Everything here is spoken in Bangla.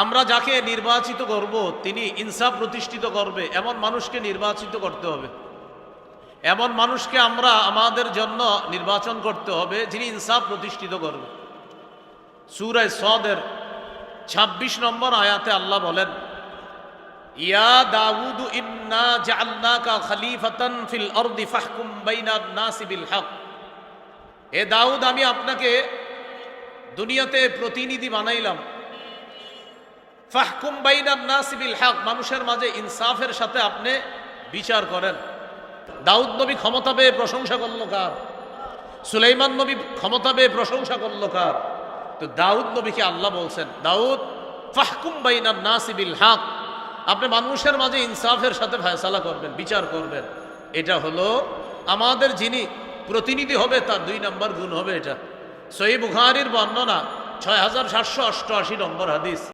আমরা যাকে নির্বাচিত করব তিনি ইনসাফ প্রতিষ্ঠিত করবে এমন মানুষকে নির্বাচিত করতে হবে। এমন মানুষকে আমরা আমাদের জন্য নির্বাচন করতে হবে যিনি ইনসাফ প্রতিষ্ঠিত করবে। সূরা সদের ২৬ নম্বর আয়াতে আল্লাহ বলেন, ইয়া দাউদ ইন্না জাআলনাকা খলিফাতান ফিল আরদি ফাহকুম বাইনান নাসি বিল হক। হে দাউদ, আমি আপনাকে দুনিয়াতে প্রতিনিধি বানাইলাম। ফাহকুম বাইনান নাসি বিল হক, মানুষের মাঝে ইনসাফের সাথে আপনি বিচার করেন। দাউদ নবী ক্ষমতা পেয়ে প্রশংসা করলো কার? সুলাইমান নবী ক্ষমতা পেয়ে প্রশংসা করলো কার? তো দাউদ নবীকে আল্লাহ বলছেন, দাউদ ফাহকুম বাইনান নাসি বিল হক, আপনি মানুষের মাঝে ইনসাফের সাথে ফয়সালা করবেন, বিচার করবেন। এটা হলো আমাদের যিনি প্রতিনিধি হবে তার ২ নম্বর গুণ হবে এটা। সহিহ বুখারীর বর্ণনা ৬৭৮৮ নম্বর হাদিস।